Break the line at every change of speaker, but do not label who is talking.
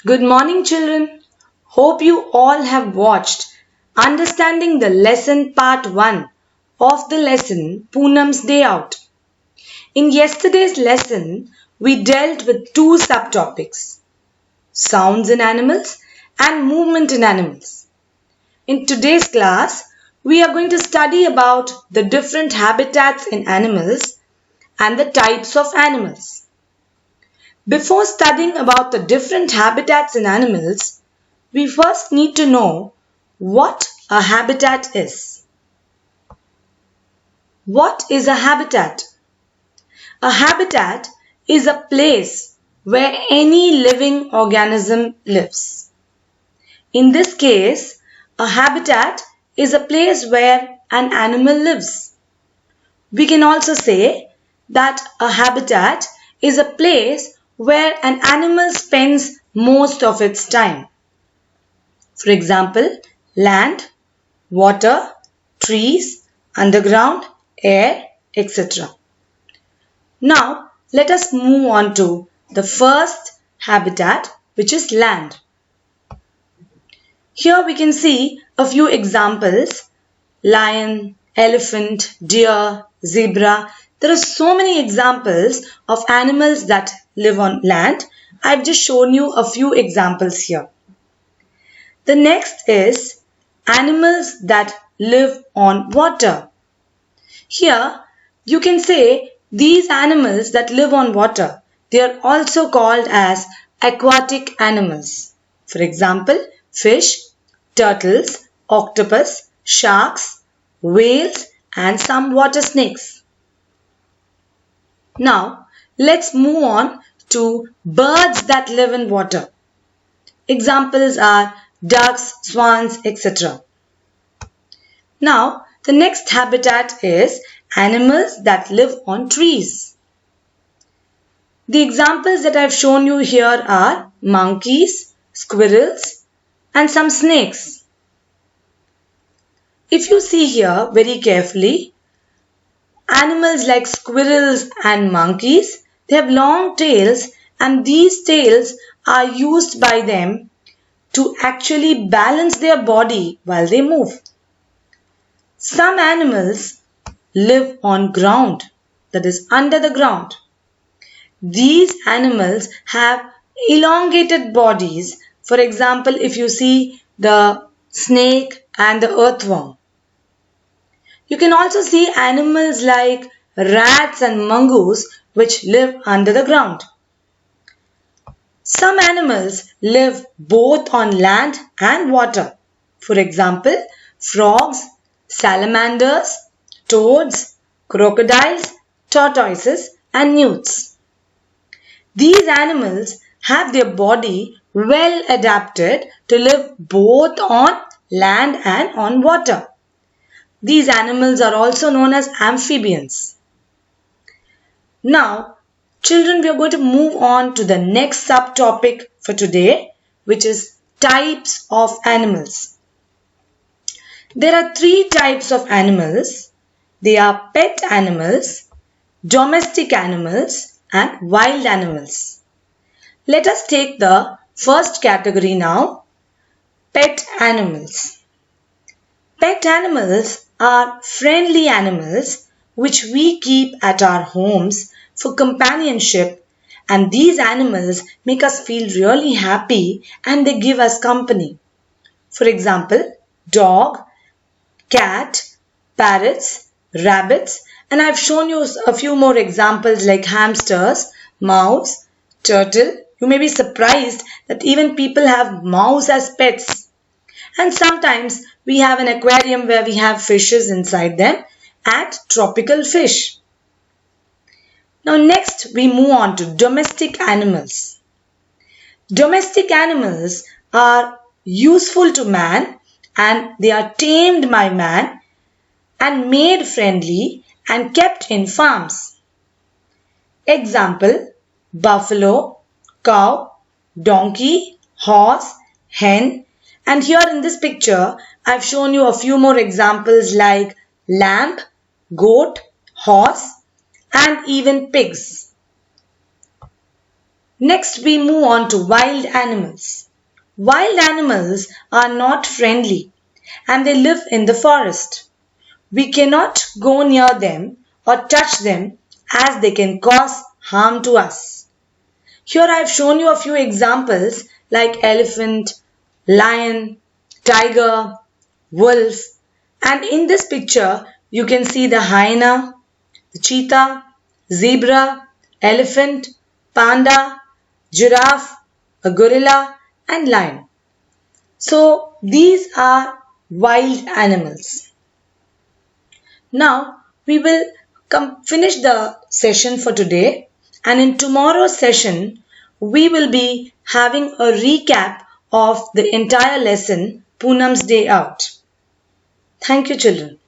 Good morning, children. Hope you all have watched Understanding the Lesson Part 1 of the lesson Poonam's Day Out. In yesterday's lesson, we dealt with two subtopics, sounds in animals and movement in animals. In today's class, we are going to study about the different habitats in animals and the types of animals. Before studying about the different habitats in animals, we first need to know what a habitat is. What is a habitat? A habitat is a place where any living organism lives. In this case, a habitat is a place where an animal lives. We can also say that a habitat is a place where an animal spends most of its time. For example, land, water, trees, underground, air, etc. Now, let us move on to the first habitat, which is land. Here we can see a few examples: lion, elephant, deer, zebra. There are so many examples of animals that live on land. I've just shown you a few examples here. The next is animals that live on water. Here you can say these animals that live on water, they are also called as aquatic animals. For example, fish, turtles, octopus, sharks, whales, and some water snakes. Now, let's move on to birds that live in water. Examples are ducks, swans, etc. Now, the next habitat is animals that live on trees. The examples that I've shown you here are monkeys, squirrels, and some snakes. If you see here very carefully, animals like squirrels and monkeys, they have long tails, and these tails are used by them to actually balance their body while they move. Some animals live on ground, that is under the ground. These animals have elongated bodies. For example, if you see the snake and the earthworm. You can also see animals like rats and mongoose which live under the ground. Some animals live both on land and water. For example, frogs, salamanders, toads, crocodiles, tortoises, and newts. These animals have their body well adapted to live both on land and on water. These animals are also known as amphibians. Now, children, we are going to move on to the next subtopic for today, which is types of animals. There are three types of animals. They are pet animals, domestic animals, and wild animals. Let us take the first category now, pet animals. Pet animals are friendly animals which we keep at our homes for companionship, and these animals make us feel really happy and they give us company. For example, dog, cat, parrots, rabbits, and I've shown you a few more examples like hamsters, mouse, turtle. You may be surprised that even people have mouse as pets. And sometimes we have an aquarium where we have fishes inside them and tropical fish. Now next we move on to domestic animals. Domestic animals are useful to man and they are tamed by man and made friendly and kept in farms. Example, buffalo, cow, donkey, horse, hen, and here in this picture I've shown you a few more examples like lamb, goat, horse, and even pigs. Next we move on to wild animals. Wild animals are not friendly and they live in the forest. We cannot go near them or touch them as they can cause harm to us. Here I have shown you a few examples like elephant, lion, tiger, wolf, and in this picture you can see the hyena, the cheetah, zebra, elephant, panda, giraffe, a gorilla and lion. So these are wild animals. Now we will finish the session for today, and in tomorrow's session we will be having a recap of the entire lesson Poonam's Day Out. Thank you children.